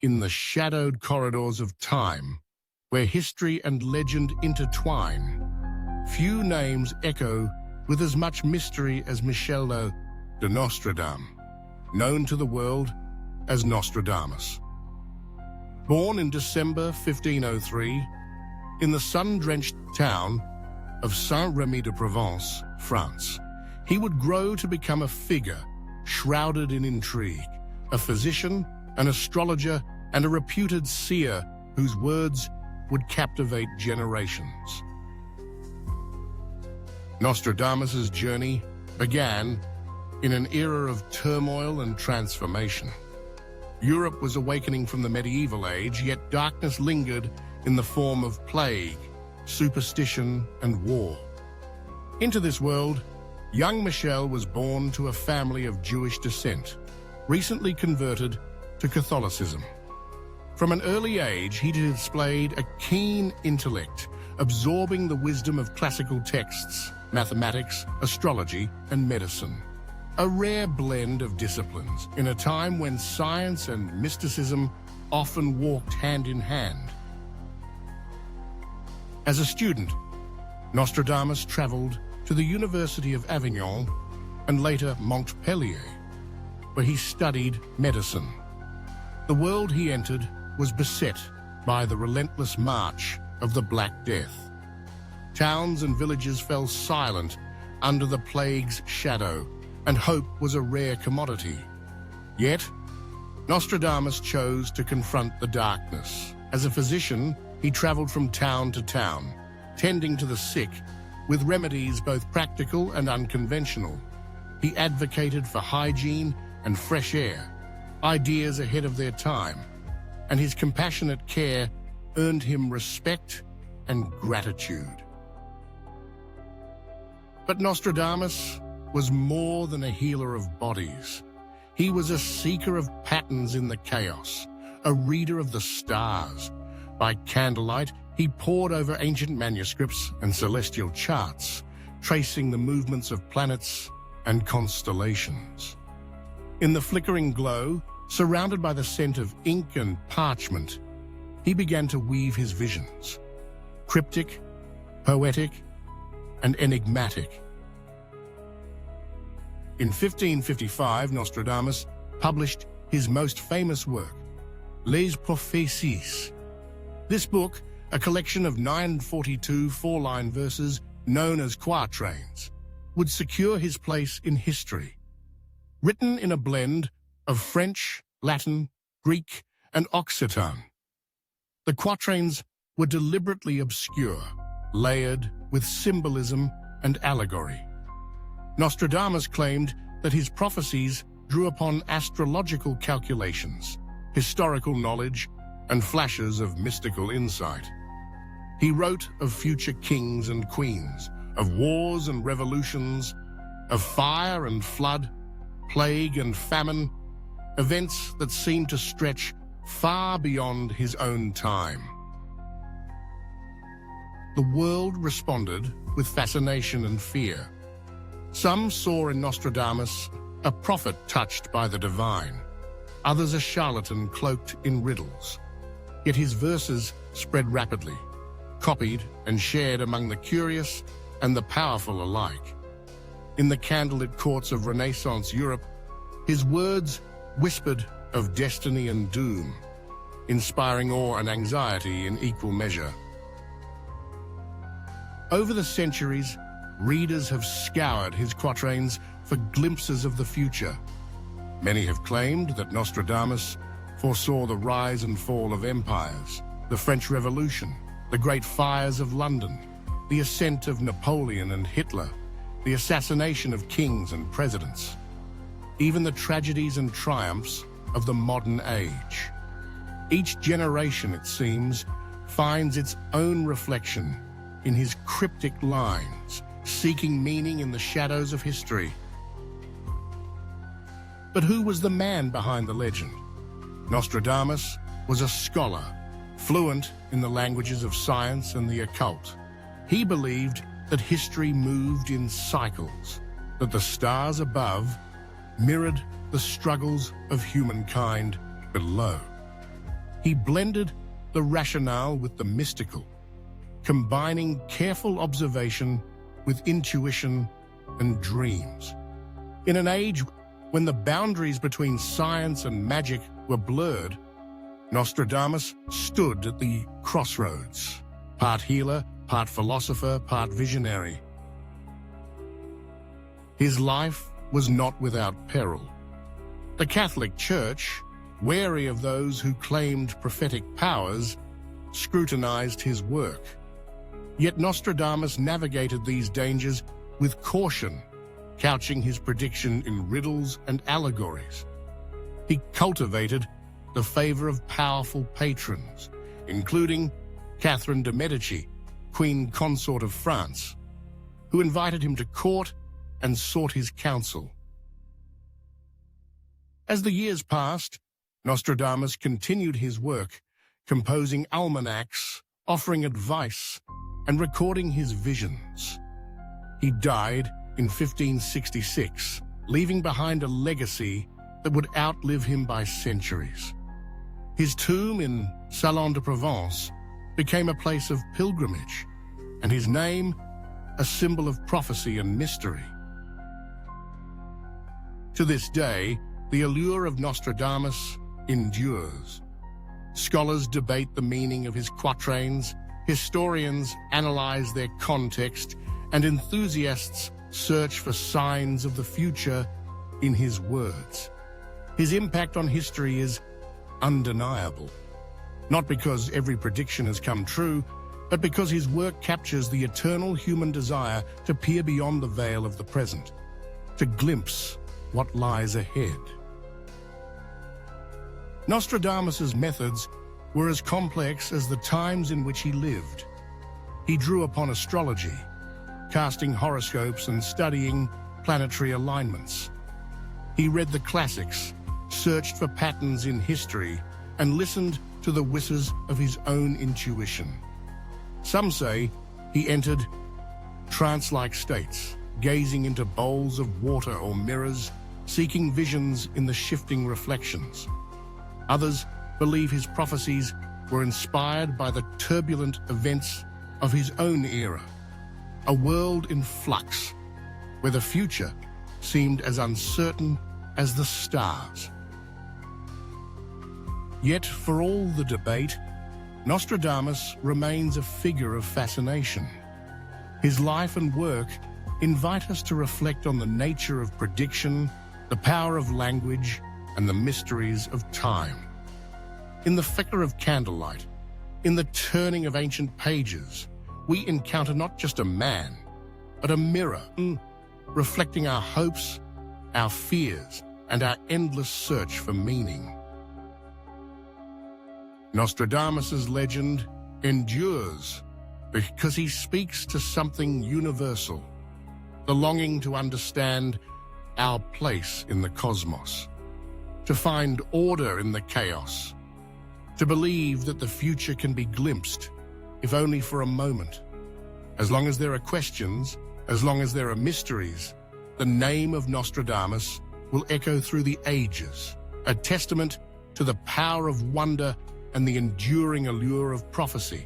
in the shadowed corridors of time, where history and legend intertwine. Few names echo with as much mystery as Michel de Nostradamus, known to the world as Nostradamus. Born in December 1503, in the sun-drenched town of Saint-Rémy-de-Provence, France, he would grow to become a figure shrouded in intrigue, a physician, an astrologer, and a reputed seer whose words would captivate generations. Nostradamus's journey began in an era of turmoil and transformation. Europe was awakening from the medieval age, yet darkness lingered in the form of plague, superstition, and war. Into this world, young Michel was born to a family of Jewish descent, recently converted to Catholicism. From an early age, he displayed a keen intellect, absorbing the wisdom of classical texts, mathematics, astrology, and medicine. A rare blend of disciplines in a time when science and mysticism often walked hand in hand. As a student, Nostradamus traveled to the University of Avignon and later Montpellier, where he studied medicine. The world he entered was beset by the relentless march of the Black Death. Towns and villages fell silent under the plague's shadow, and hope was a rare commodity. Yet, Nostradamus chose to confront the darkness. As a physician, he traveled from town to town, tending to the sick, with remedies both practical and unconventional. He advocated for hygiene and fresh air, ideas ahead of their time, and his compassionate care earned him respect and gratitude. But Nostradamus was more than a healer of bodies. He was a seeker of patterns in the chaos, a reader of the stars. By candlelight, he pored over ancient manuscripts and celestial charts, tracing the movements of planets and constellations. In the flickering glow, surrounded by the scent of ink and parchment, he began to weave his visions, cryptic, poetic, and enigmatic. In 1555, Nostradamus published his most famous work, Les Prophéties. This book, a collection of 942 four-line verses known as quatrains, would secure his place in history. Written in a blend of French, Latin, Greek, and Occitan, the quatrains were deliberately obscure, layered with symbolism and allegory. Nostradamus claimed that his prophecies drew upon astrological calculations, historical knowledge, and flashes of mystical insight. He wrote of future kings and queens, of wars and revolutions, of fire and flood, plague and famine, events that seemed to stretch far beyond his own time. The world responded with fascination and fear. Some saw in Nostradamus a prophet touched by the divine, others a charlatan cloaked in riddles. Yet his verses spread rapidly, copied and shared among the curious and the powerful alike. In the candlelit courts of Renaissance Europe, his words whispered of destiny and doom, inspiring awe and anxiety in equal measure. Over the centuries, readers have scoured his quatrains for glimpses of the future. Many have claimed that Nostradamus foresaw the rise and fall of empires, the French Revolution, the Great Fires of London, the ascent of Napoleon and Hitler, the assassination of kings and presidents, even the tragedies and triumphs of the modern age. Each generation, it seems, finds its own reflection in his cryptic lines, seeking meaning in the shadows of history. But who was the man behind the legend? Nostradamus was a scholar, fluent in the languages of science and the occult. He believed that history moved in cycles, that the stars above mirrored the struggles of humankind below. He blended the rationale with the mystical, combining careful observation with intuition and dreams. In an age when the boundaries between science and magic were blurred, Nostradamus stood at the crossroads, part healer, part philosopher, part visionary. His life was not without peril. The Catholic Church, wary of those who claimed prophetic powers, scrutinized his work. Yet Nostradamus navigated these dangers with caution, couching his prediction in riddles and allegories. He cultivated the favor of powerful patrons, including Catherine de' Medici, Queen Consort of France, who invited him to court and sought his counsel. As the years passed, Nostradamus continued his work, composing almanacs, offering advice, and recording his visions. He died in 1566, leaving behind a legacy that would outlive him by centuries. His tomb in Salon de Provence became a place of pilgrimage, and his name a symbol of prophecy and mystery. To this day, the allure of Nostradamus endures. Scholars debate the meaning of his quatrains, historians analyze their context, and enthusiasts search for signs of the future in his words. His impact on history is undeniable, not because every prediction has come true, but because his work captures the eternal human desire to peer beyond the veil of the present, to glimpse what lies ahead. Nostradamus's methods were as complex as the times in which he lived. He drew upon astrology, casting horoscopes and studying planetary alignments. He read the classics, searched for patterns in history, and listened to the whispers of his own intuition. Some say he entered trance-like states, gazing into bowls of water or mirrors, seeking visions in the shifting reflections. Others believe his prophecies were inspired by the turbulent events of his own era, a world in flux, where the future seemed as uncertain as the stars. Yet, for all the debate, Nostradamus remains a figure of fascination. His life and work invite us to reflect on the nature of prediction, the power of language, and the mysteries of time. In the flicker of candlelight, in the turning of ancient pages, we encounter not just a man, but a mirror, reflecting our hopes, our fears, and our endless search for meaning. Nostradamus's legend endures because he speaks to something universal, the longing to understand our place in the cosmos, to find order in the chaos, to believe that the future can be glimpsed, if only for a moment. As long as there are questions, as long as there are mysteries, the name of Nostradamus will echo through the ages, a testament to the power of wonder and the enduring allure of prophecy.